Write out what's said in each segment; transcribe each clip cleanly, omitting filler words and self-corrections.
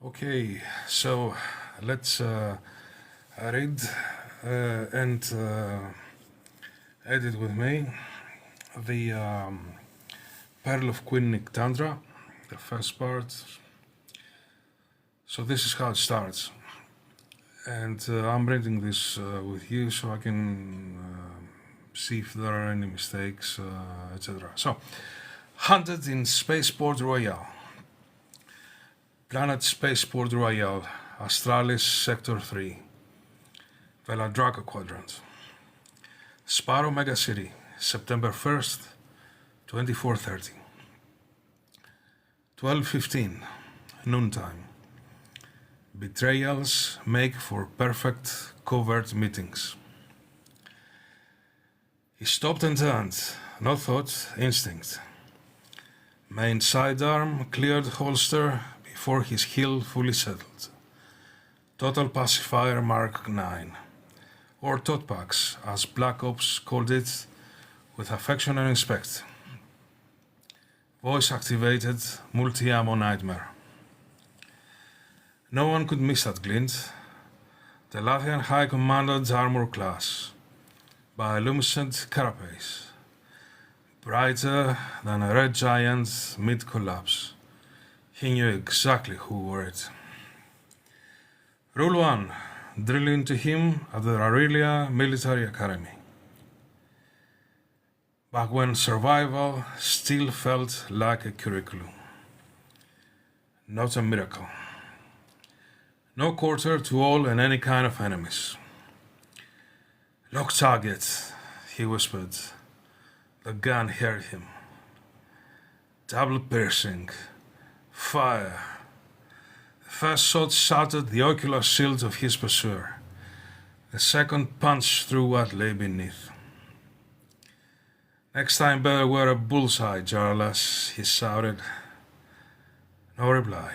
Okay, so let's read and edit with me the Pearl of Queen Nyhtandra, the first part. So this is how it starts, and I'm reading this with you so I can see if there are any mistakes, etc. So, hunted in Spaceport Royale. Planet Spaceport Royale, Australis Sector 3, Veladraca Quadrant. Sparrow Megacity, September 1st, 2430. 12:15, noontime. Betrayals make for perfect covert meetings. He stopped and turned, no thought, instinct. Main sidearm cleared holster before his heel fully settled. Total Pacifier Mark 9, or Totpax as Black Ops called it with affection and respect. Voice activated multi-ammo nightmare. No one could miss that glint. The Latvian High Commandant's armor class, bioluminescent carapace, brighter than a red giant mid-collapse. He knew exactly who wore it. Rule 1. Drill into him at the Aurelia Military Academy. Back when survival still felt like a curriculum. Not a miracle. No quarter to all and any kind of enemies. Lock target, he whispered. The gun heard him. Double piercing. Fire. The first shot shattered the ocular shield of his pursuer. The second punched through what lay beneath. Next time better wear a bullseye, Jarlas, he shouted. No reply.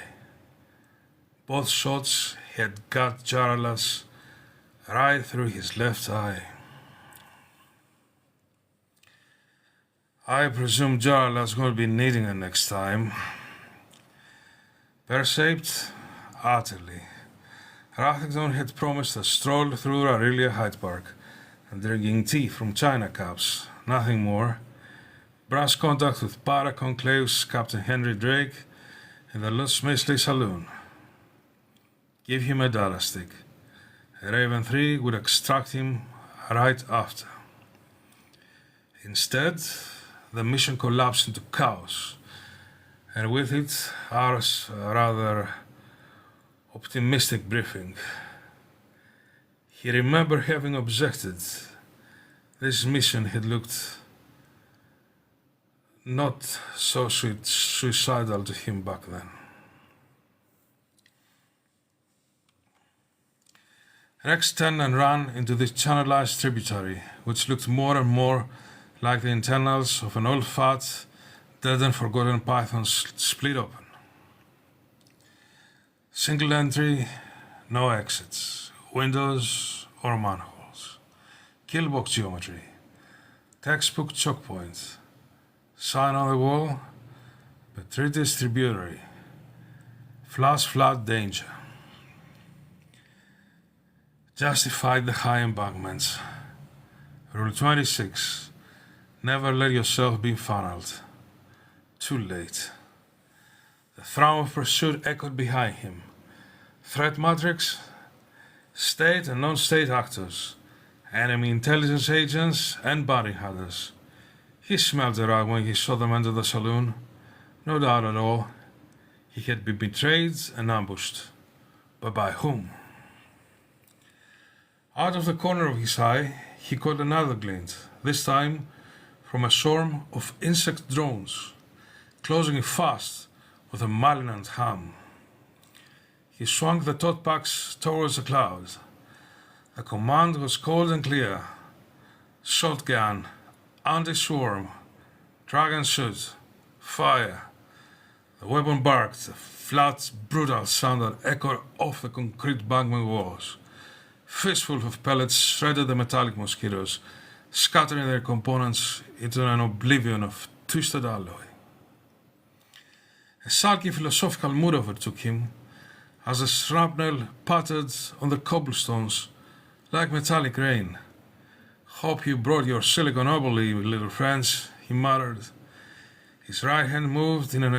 Both shots had got Jarlas right through his left eye. I presume Jarla's going to be needing it next time. Pear-shaped, utterly. Rathington had promised a stroll through Aurelia Hyde Park and drinking tea from china cups, nothing more. Brass contact with Paraconclave's Captain Henry Drake in the Los Mesley Saloon. Give him a dollar stick. Raven 3 would extract him right after. Instead, the mission collapsed into chaos, and with it, ours rather optimistic briefing. He remembered having objected. This mission had looked not so suicidal to him back then. Rex turned and ran into the channelized tributary, which looked more and more like the internals of an old fat, dead and forgotten python split open. Single entry, no exits, windows or manholes. Killbox geometry, textbook choke point, sign on the wall, Petrides tributary, flash flood danger. Justified the high embankments. Rule 26. Never let yourself be funneled. Too late. The thrum of pursuit echoed behind him. Threat matrix? State and non-state actors, enemy intelligence agents and bounty hunters. He smelled the rat when he saw them enter the saloon. No doubt at all. He had been betrayed and ambushed. But by whom? Out of the corner of his eye, he caught another glint, this time from a swarm of insect drones, closing in fast with a malignant hum. He swung the Totpax towards the cloud. The command was cold and clear. Shotgun, anti-swarm, dragon shoot, fire. The weapon barked, a flat, brutal sound that echoed off the concrete bankment walls. Fistfuls of pellets shredded the metallic mosquitoes, scattering their components into an oblivion of twisted alloy. A sulky philosophical mood overtook him as the shrapnel pattered on the cobblestones like metallic rain. "Hope you brought your silicon oboli, little friends," he muttered. His right hand moved in a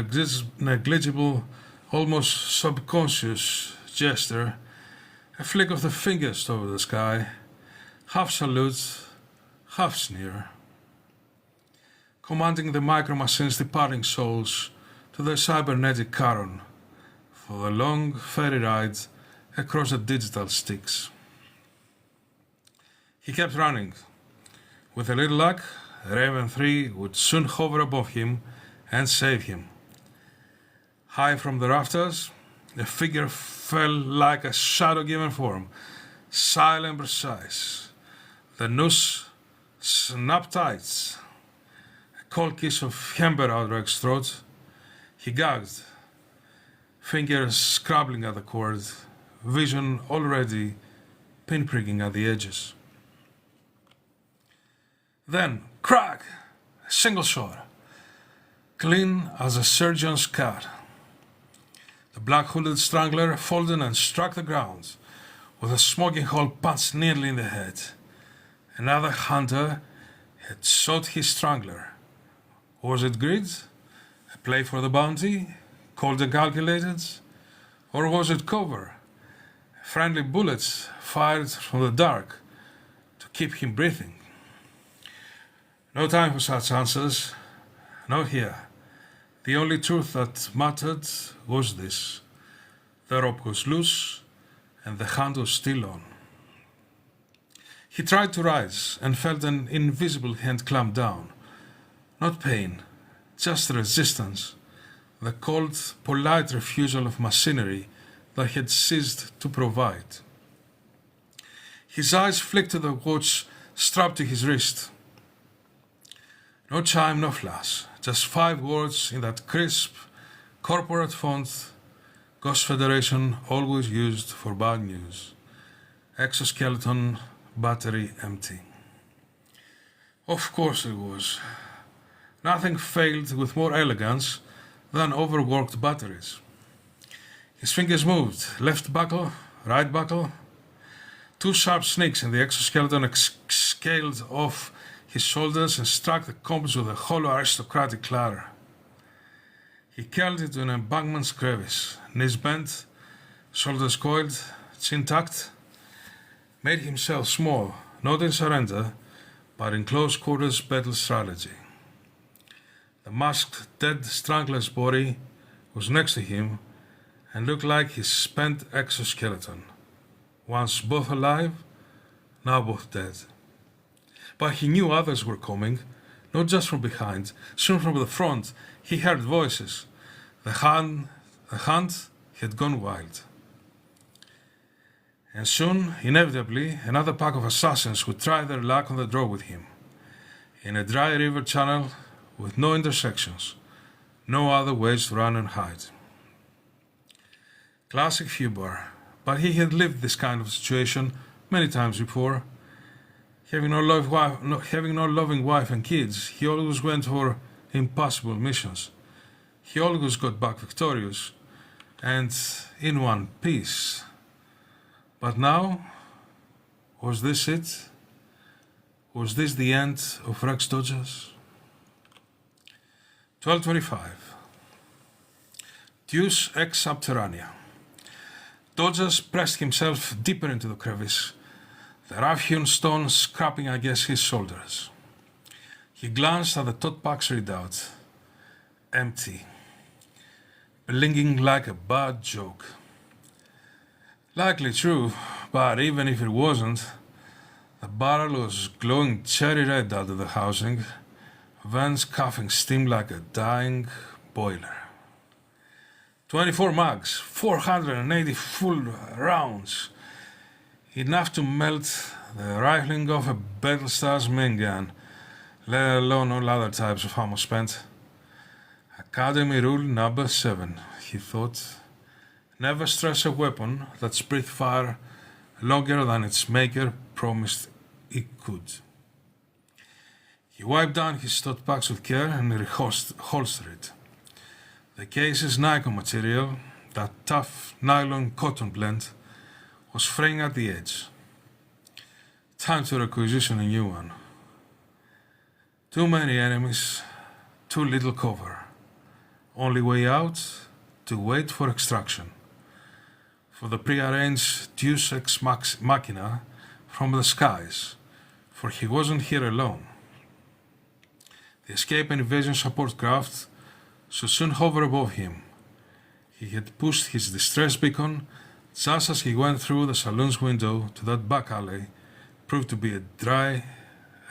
negligible, almost subconscious gesture, a flick of the fingers toward the sky, half salute, half sneer, commanding the micro-machines' departing souls to their cybernetic Charon for the long ferry ride across the digital sticks. He kept running. With a little luck, Raven 3 would soon hover above him and save him. High from the rafters, the figure fell like a shadow-given form, silent and precise. The noose snapped tight. A cold kiss of amber outraged throat. He gagged, fingers scrabbling at the cord, vision already pinpricking at the edges. Then, crack! A single shot, clean as a surgeon's cut. The black-hooded strangler folded and struck the ground, with a smoking hole punched nearly in the head. Another hunter had shot his strangler. Was it greed? A play for the bounty? Cold and calculated? Or was it cover? Friendly bullets fired from the dark to keep him breathing. No time for such answers. Not here. The only truth that mattered was this. The rope was loose and the hunt was still on. He tried to rise and felt an invisible hand clamp down. Not pain, just resistance. The cold, polite refusal of machinery that had ceased to provide. His eyes flicked to the watch strapped to his wrist. No chime, no flash, just 5 words in that crisp, corporate font Ghost Federation always used for bad news. Exoskeleton, battery empty. Of course it was. Nothing failed with more elegance than overworked batteries. His fingers moved, left buckle, right buckle. 2 sharp snicks in the exoskeleton scaled off his shoulders and struck the compass with a hollow aristocratic clatter. He curled into an embankment's crevice, knees bent, shoulders coiled, chin tucked, made himself small, not in surrender, but in close quarters battle strategy. The masked dead strangler's body was next to him and looked like his spent exoskeleton, once both alive, now both dead. But he knew others were coming, not just from behind, soon from the front. He heard voices. The hunt had gone wild. And soon, inevitably, another pack of assassins would try their luck on the draw with him. In a dry river channel with no intersections, no other ways to run and hide. Classic Fubar, but he had lived this kind of situation many times before. Having no loving wife and kids, he always went for impossible missions. He always got back victorious and in one piece. But now, was this it? Was this the end of Rex Dodgers? 1225. Deus ex subterranea. Dodgers pressed himself deeper into the crevice, the rough-hewn stone scraping against his shoulders. He glanced at the Totpack's readout. Empty. Blinking like a bad joke. Likely true, but even if it wasn't, the barrel was glowing cherry red out of the housing, vents coughing steam like a dying boiler. 24 mags, 480 full rounds. Enough to melt the rifling of a Battlestar's main gun, let alone all other types of ammo spent. Academy rule number 7, he thought. Never stress a weapon that's breathed fire longer than its maker promised it could. He wiped down his stud packs with care and reholstered it. The case is Nikon material, that tough nylon cotton blend, was fraying at the edge. Time to requisition a new one. Too many enemies, too little cover. Only way out, to wait for extraction. For the prearranged Deus Ex Machina from the skies, for he wasn't here alone. The escape and evasion support craft should soon hover above him. He had pushed his distress beacon just as he went through the saloon's window to that back alley, proved to be a dry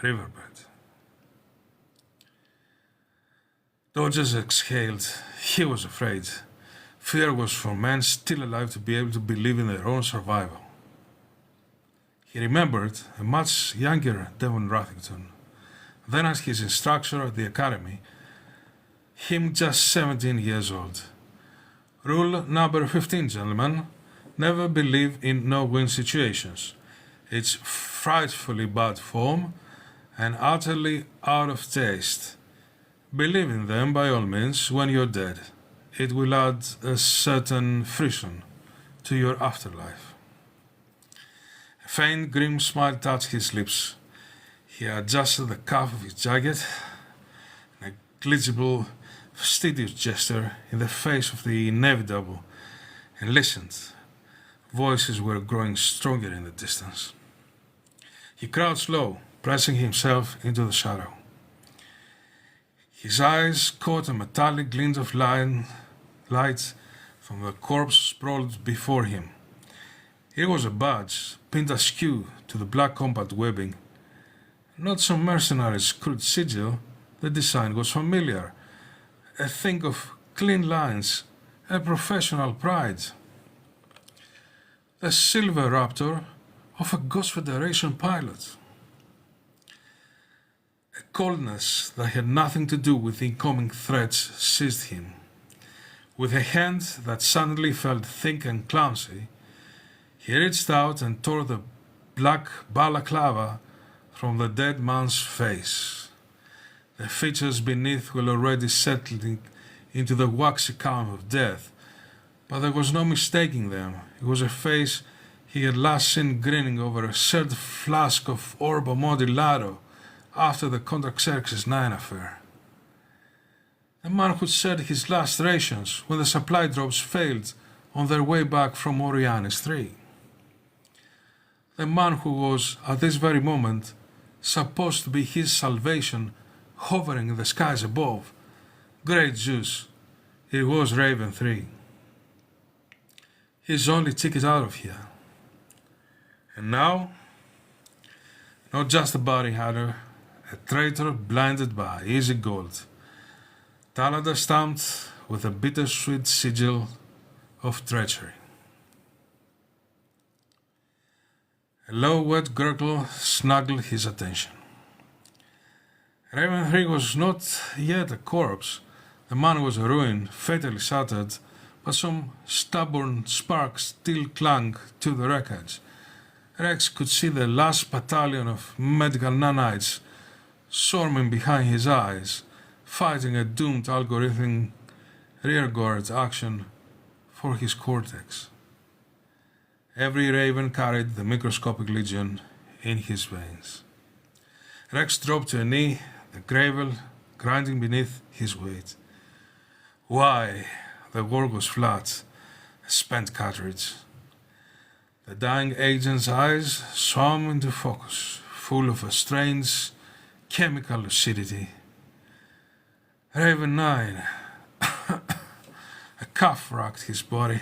riverbed. Dodges exhaled. He was afraid. Fear was for men still alive to be able to believe in their own survival. He remembered a much younger Devon Rathington, then as his instructor at the academy, him just 17 years old. Rule number 15, gentlemen. Never believe in no-win situations. It's frightfully bad form and utterly out of taste. Believe in them by all means when you're dead. It will add a certain frisson to your afterlife. A faint grim smile touched his lips. He adjusted the cuff of his jacket, a negligible, fastidious gesture in the face of the inevitable, and listened. Voices were growing stronger in the distance. He crouched low, pressing himself into the shadow. His eyes caught a metallic glint of light from the corpse sprawled before him. It was a badge pinned askew to the black combat webbing. Not some mercenary's crude sigil, the design was familiar, a thing of clean lines and professional pride. The silver raptor of a Ghost Federation pilot. A coldness that had nothing to do with incoming threats seized him. With a hand that suddenly felt thick and clumsy, he reached out and tore the black balaclava from the dead man's face. The features beneath were already settling into the waxy calm of death, but there was no mistaking them. It was a face he had last seen grinning over a shared flask of Orbo Modillado after the Contaxerxes 9 affair. The man who shared his last rations when the supply drops failed on their way back from Orianis 3. The man who was, at this very moment, supposed to be his salvation hovering in the skies above. Great Zeus, it was Raven 3. His only ticket out of here. And now, not just a bounty hunter, a traitor blinded by easy gold. Talada stamped with a bittersweet sigil of treachery. A low, wet gurgle snuggled his attention. Raven 3 was not yet a corpse. The man was a ruin, fatally shattered, but some stubborn spark still clung to the wreckage. Rex could see the last battalion of medical nanites swarming behind his eyes, fighting a doomed algorithmic rearguard action for his cortex. Every Raven carried the microscopic legion in his veins. Rex dropped to a knee, the gravel grinding beneath his weight. Why? The work was flat, a spent cartridge. The dying agent's eyes swam into focus, full of a strange chemical lucidity. Raven 9. A cough racked his body,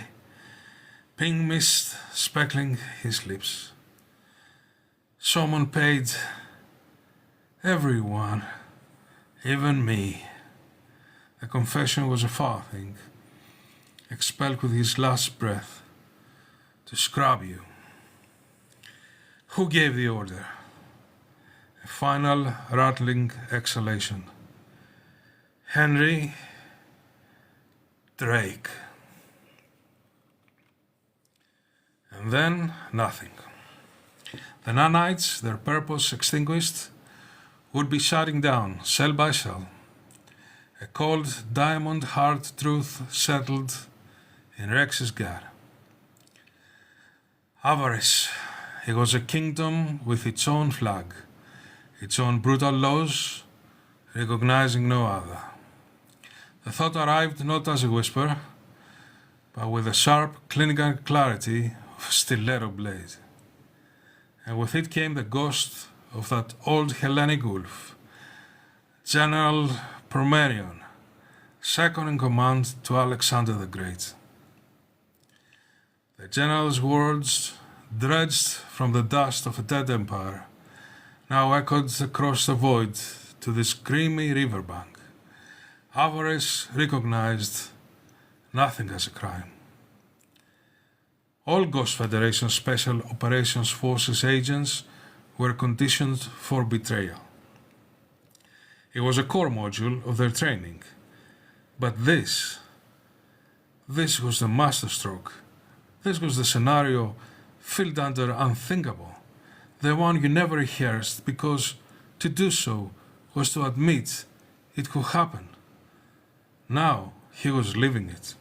pink mist speckling his lips. Someone paid everyone, even me. The confession was a farthing, expelled with his last breath, to scrub you. Who gave the order? A final rattling exhalation. Henry Drake. And then nothing. The nanites, their purpose extinguished, would be shutting down cell by cell. A cold diamond hard truth settled in Rex's gut. Avarice. It was a kingdom with its own flag, its own brutal laws, recognizing no other. The thought arrived not as a whisper, but with the sharp, clinical clarity of a stiletto blade. And with it came the ghost of that old Hellenic wolf, General Promerion, second in command to Alexander the Great. The general's words, dredged from the dust of a dead empire, now echoed across the void to this creamy riverbank. Avarice recognized nothing as a crime. All Ghost Federation Special Operations Forces agents were conditioned for betrayal. It was a core module of their training. But this was the masterstroke. This was the scenario filled under unthinkable, the one you never rehearsed because to do so was to admit it could happen. Now he was living it.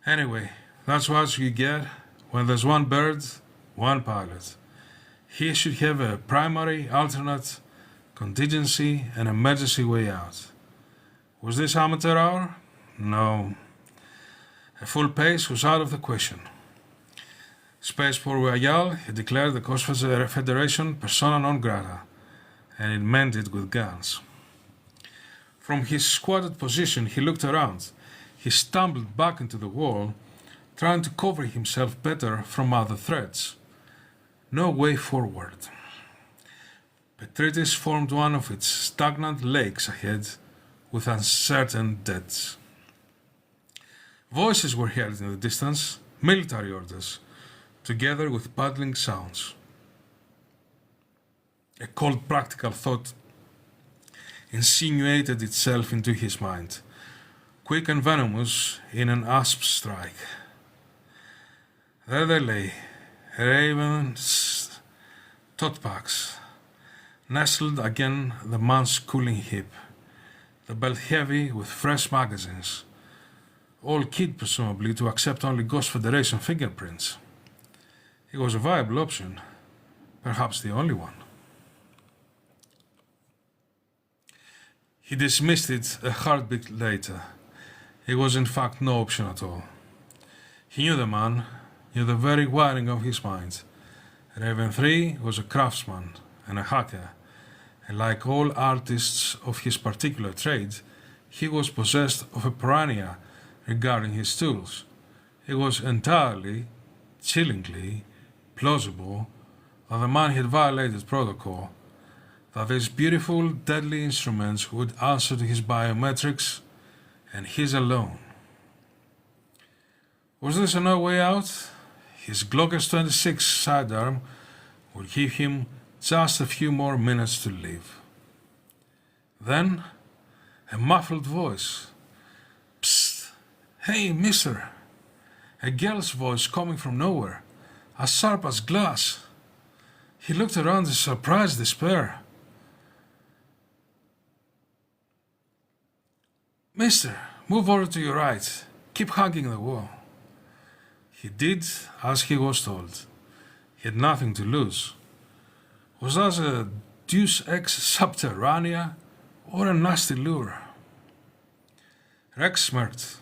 Anyway, that's what you get when there's one bird, one pilot. He should have a primary, alternate, contingency, and emergency way out. Was this amateur hour? No. A full pace was out of the question. Spaceport Royale had declared the Ghost Federation persona non grata, and it meant it with guns. From his squatted position, he looked around. He stumbled back into the wall, trying to cover himself better from other threats. No way forward. Petritis formed one of its stagnant lakes ahead with uncertain depths. Voices were heard in the distance, military orders, together with paddling sounds. A cold practical thought insinuated itself into his mind, quick and venomous in an asp strike. There they lay, ravens, totpacks, nestled against the man's cooling hip, the belt heavy with fresh magazines, all keyed presumably to accept only Ghost Federation fingerprints. It was a viable option, perhaps the only one. He dismissed it a heartbeat later. It was in fact no option at all. He knew the man, knew the very wiring of his mind. Raven 3 was a craftsman and a hacker, and like all artists of his particular trade, he was possessed of a paranoia regarding his tools. It was entirely, chillingly, plausible that the man had violated protocol, that these beautiful, deadly instruments would answer to his biometrics, and his alone. Was this a no way out? His Glocker's 26 sidearm would give him just a few more minutes to live. Then, a muffled voice. Psst! Hey, mister! A girl's voice coming from nowhere, as sharp as glass. He looked around in surprised despair. Mister, move over to your right. Keep hugging the wall. He did as he was told. He had nothing to lose. Was that a Deus Ex Subterranea or a nasty lure? Rex smirked.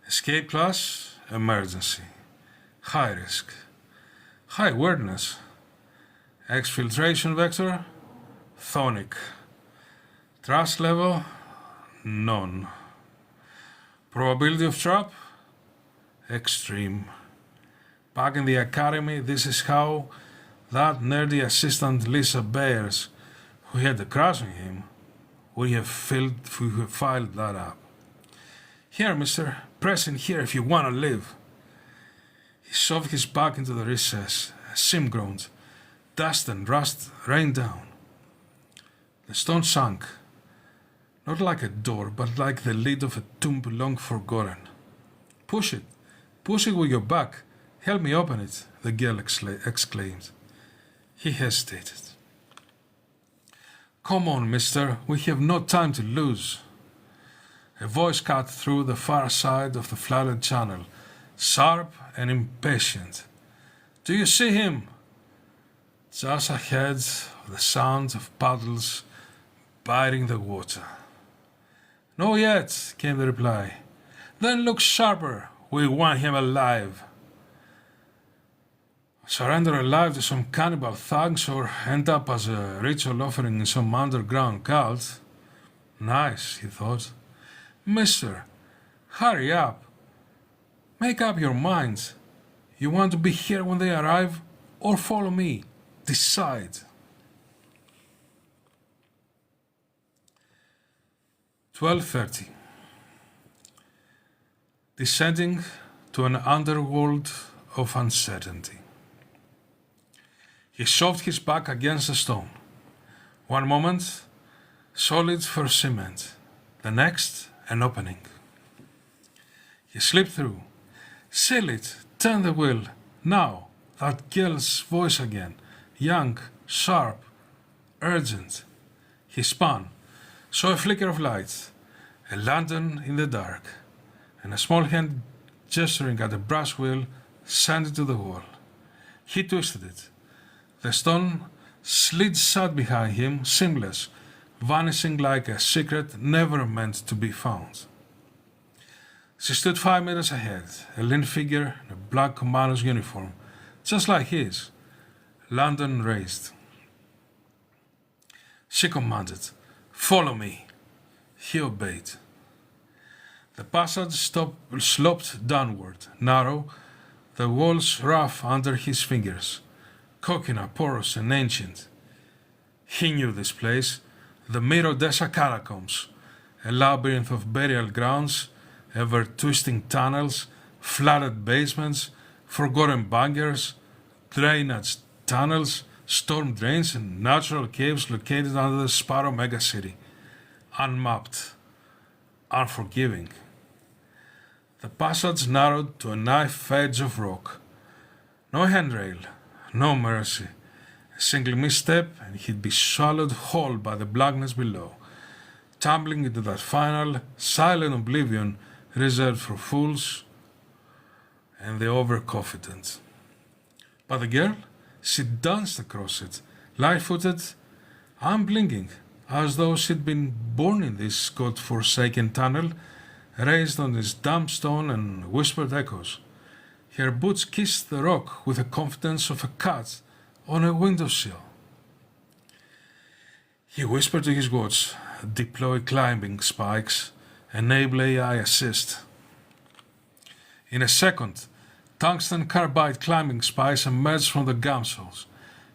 Escape class, emergency. High risk. High awareness. Exfiltration vector, thonic. Trust level, none. Probability of trap, extreme. Back in the academy, this is how that nerdy assistant Lisa Bayers, who had a crush on him, would have filed that up. Here, mister, press in here if you want to live. He shoved his back into the recess. Sim groaned. Dust and rust rained down. The stone sank, not like a door, but like the lid of a tomb long forgotten. Push it with your back. Help me open it, the girl exclaimed. He hesitated. Come on, mister, we have no time to lose. A voice cut through the far side of the flooded channel, sharp and impatient. "Do you see him?" Just ahead, the sound of paddles biting the water. "Not yet," came the reply. "Then look sharper. We want him alive." Surrender alive to some cannibal thugs or end up as a ritual offering in some underground cult? Nice, he thought. "Mister, hurry up. Make up your mind. You want to be here when they arrive or follow me? Decide." 12:30. Descending to an underworld of uncertainty. He shoved his back against the stone. One moment, solid for cement. The next, an opening. He slipped through. "Seal it! Turn the wheel! Now!" That girl's voice again. Young, sharp, urgent. He spun, saw a flicker of light, a lantern in the dark, and a small hand gesturing at a brass wheel sent it to the wall. He twisted it. The stone slid shut behind him, seamless, vanishing like a secret never meant to be found. She stood 5 meters ahead, a lean figure in a black commander's uniform, just like his, lantern raised. She commanded, "Follow me." He obeyed. The passage sloped downward, narrow, the walls rough under his fingers, coconut, porous and ancient. He knew this place, the Miro-Dessa catacombs, a labyrinth of burial grounds, ever-twisting tunnels, flooded basements, forgotten bunkers, drainage tunnels, storm drains and natural caves located under the Sparrow megacity. Unmapped, unforgiving. The passage narrowed to a knife edge of rock. No handrail, no mercy. A single misstep and he'd be swallowed whole by the blackness below, tumbling into that final, silent oblivion reserved for fools and the overconfident. But the girl, she danced across it, light-footed, unblinking, as though she'd been born in this god-forsaken tunnel, raised on its damp stone and whispered echoes. Her boots kissed the rock with the confidence of a cat on a windowsill. He whispered to his watch, "Deploy climbing spikes, enable AI assist." In a second, tungsten carbide climbing spikes emerged from the gumsoles.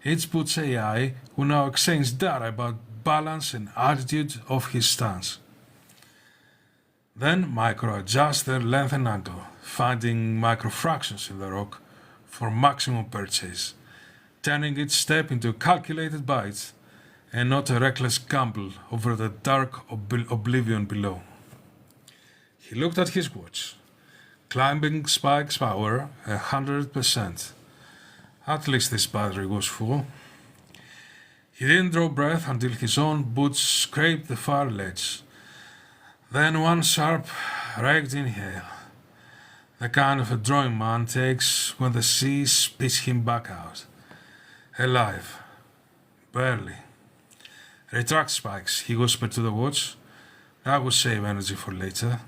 Each boot's AI will now exchange data about balance and attitude of his stance. Then micro-adjust their length and angle, finding microfractions in the rock for maximum purchase, turning each step into a calculated bite and not a reckless gamble over the dark oblivion below. He looked at his watch. Climbing spikes power 100%. At least this battery was full. He didn't draw breath until his own boots scraped the far ledge. Then one sharp, ragged inhale, the kind of a drawing man takes when the sea spits him back out. Alive. Barely. "Retract spikes," he whispered to the watch. That would save energy for later.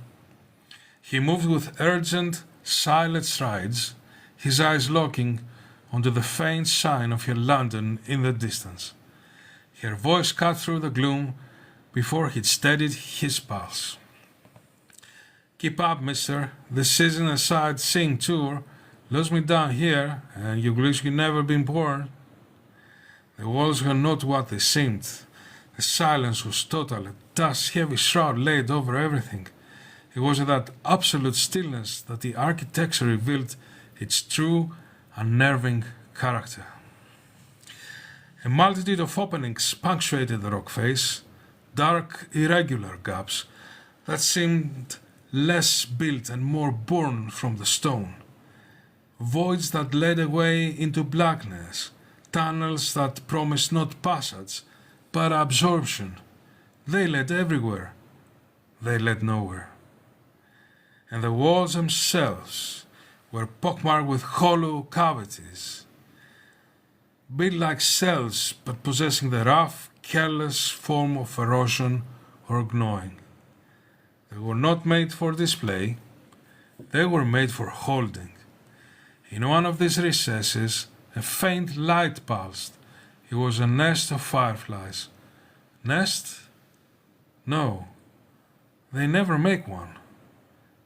He moved with urgent, silent strides, his eyes locking onto the faint shine of her lantern in the distance. Her voice cut through the gloom before he'd steadied his pulse. "Keep up, mister. This isn't a sightseeing tour. Lose me down here, and you wish you'd never been born." The walls were not what they seemed. The silence was total, a dust-heavy shroud laid over everything. It was in that absolute stillness that the architecture revealed its true, unnerving character. A multitude of openings punctuated the rock face, dark, irregular gaps that seemed less built and more born from the stone. Voids that led away into blackness, tunnels that promised not passage, but absorption. They led everywhere. they led nowhere. And the walls themselves were pockmarked with hollow cavities, built like cells but possessing the rough, careless form of erosion or gnawing. They were not made for display, they were made for holding. In one of these recesses, a faint light pulsed. It was a nest of fireflies. Nest? No, they never make one.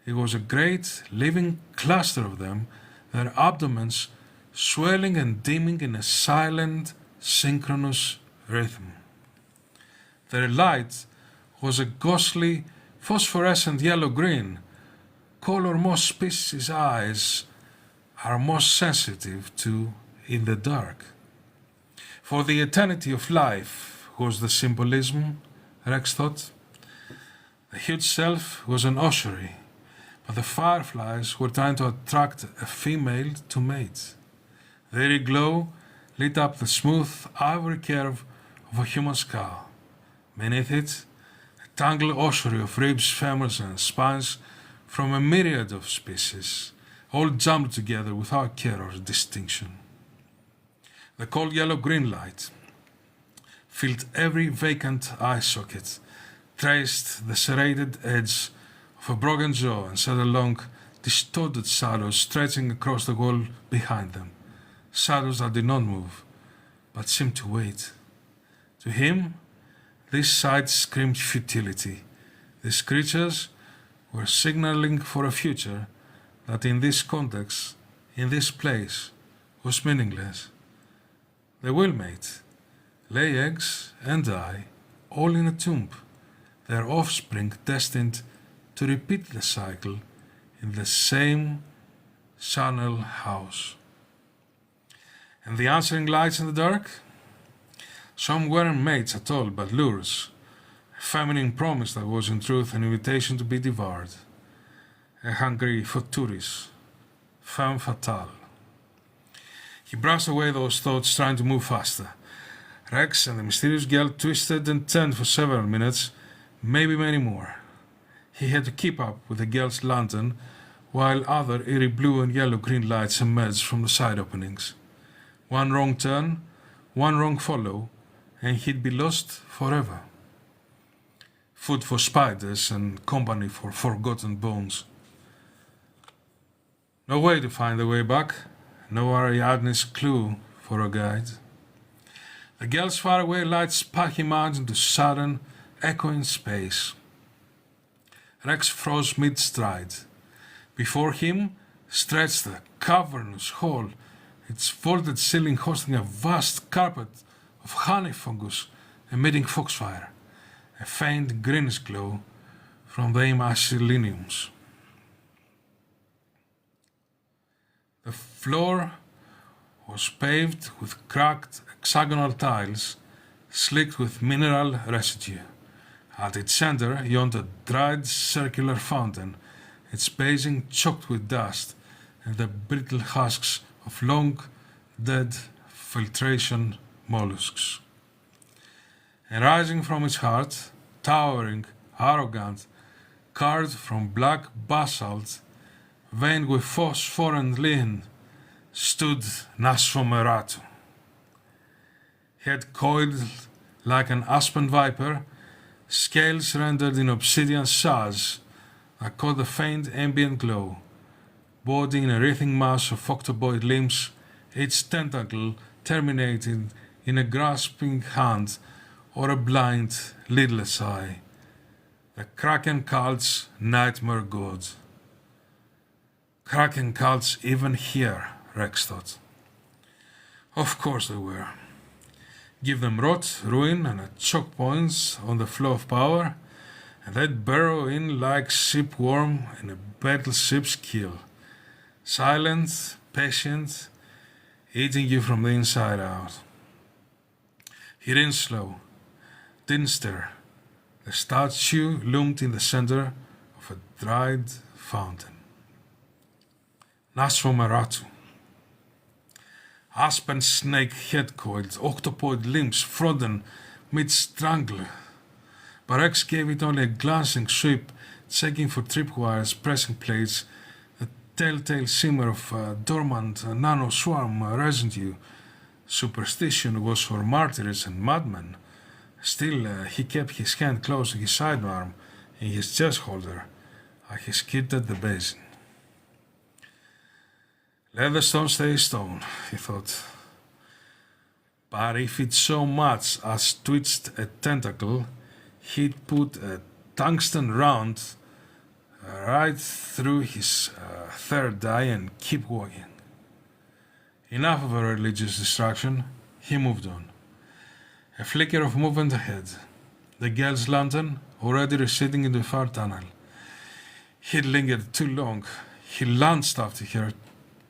It was a great living cluster of them, their abdomens swelling and dimming in a silent, synchronous rhythm. Their light was a ghostly, phosphorescent yellow-green, color most species' eyes are most sensitive to in the dark. For the eternity of life was the symbolism, Rex thought. The huge self was an ossuary, but the fireflies were trying to attract a female to mate. Their glow lit up the smooth ivory curve of a human skull. Beneath it, a tangled ossuary of ribs, femurs, and spines from a myriad of species, all jumbled together without care or distinction. The cold yellow-green light filled every vacant eye socket, traced the serrated edge of a broken jaw, and set along distorted shadows stretching across the wall behind them. Shadows that did not move, but seemed to wait. To him, this sight screamed futility. These creatures were signaling for a future that in this context, in this place, was meaningless. They will mate, lay eggs and die, all in a tomb, their offspring destined to repeat the cycle in the same charnel house. And the answering lights in the dark? Some weren't mates at all, but lures, a feminine promise that was in truth an invitation to be devoured, a hungry futurist, femme fatale. He brushed away those thoughts, trying to move faster. Rex and the mysterious girl twisted and turned for several minutes, maybe many more. He had to keep up with the girl's lantern, while other eerie blue and yellow-green lights emerged from the side openings. One wrong turn, one wrong follow, and he'd be lost forever. Food for spiders and company for forgotten bones. No way to find the way back, no Ariadne's clue for a guide. The girl's faraway light sparked him out into sudden, echoing space. Rex froze mid-stride. Before him stretched the cavernous hall, its vaulted ceiling hosting a vast carpet of honey fungus emitting foxfire, a faint greenish glow from the imaciliniums. The floor was paved with cracked hexagonal tiles slicked with mineral residue. At its center yawned a dried circular fountain, its basin choked with dust and the brittle husks of long dead filtration mollusks. And rising from its heart, towering, arrogant, carved from black basalt, veined with phosphor and lean, stood Nosferatu. Head coiled like an aspen viper, scales rendered in obsidian shards that caught the faint ambient glow, body in a writhing mass of octopoid limbs, each tentacle terminated in a grasping hand or a blind, lidless eye. The Kraken cult's nightmare god. Kraken cults even here, Rex thought. Of course they were. Give them rot, ruin, and a choke points on the flow of power, and they'd burrow in like shipworm in a battleship's keel. Silent, patient, eating you from the inside out. He ran slow, didn't stir. The statue loomed in the center of a dried fountain. Nosferatu. Aspen snake head coiled, octopoid limbs frozen mid-strangle, but Rex gave it only a glancing sweep, checking for tripwires, pressing plates, the telltale simmer of dormant nano-swarm residue. Superstition was for martyrs and madmen. Still, he kept his hand close to his sidearm in his chest holder as he skidded the basin. Let the stone stay stone, he thought. But if it so much as twitched a tentacle, he'd put a tungsten round right through his third eye and keep walking. Enough of a religious distraction, he moved on. A flicker of movement ahead. The girl's lantern already receding into a far tunnel. He'd lingered too long. He lunged after her,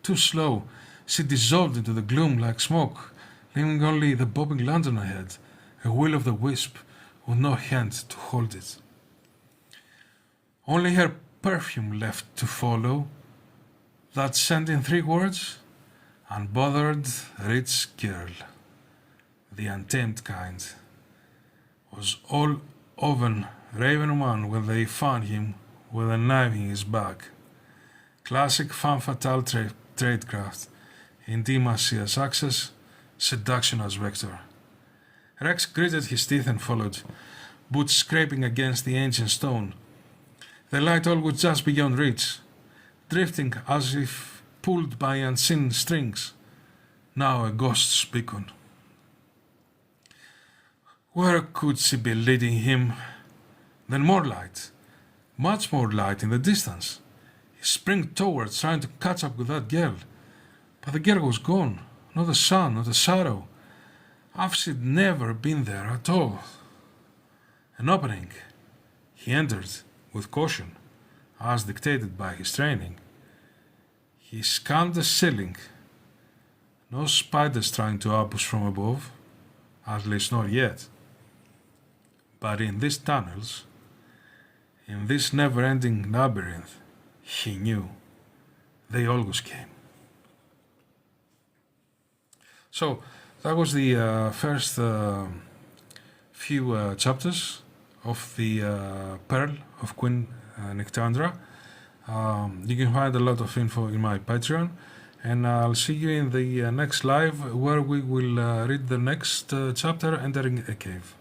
too slow. She dissolved into the gloom like smoke, leaving only the bobbing lantern ahead, a will-o'-the-wisp with no hand to hold it. Only her perfume left to follow. That sent in 3 words: unbothered, rich girl. The untamed kind. Was all oven raven man when they found him with a knife in his back. Classic femme fatale tradecraft. Intimacy as access, seduction as vector. Rex gritted his teeth and followed, boots scraping against the ancient stone. The light all was just beyond reach, drifting as if pulled by unseen strings. Now a ghost's beacon. Where could she be leading him? Then more light, much more light in the distance. He sprang towards, trying to catch up with that girl. But the girl was gone, not a sun, not a shadow. As she'd never been there at all. An opening. He entered with caution, as dictated by his training. He scanned the ceiling. No spiders trying to ambush from above, at least not yet. But in these tunnels, in this never-ending labyrinth, he knew they always came. So that was the first few chapters of the Pearl of Queen Nyhtandra. You can find a lot of info in my Patreon, and I'll see you in the next live where we will read the next chapter, Entering a Cave.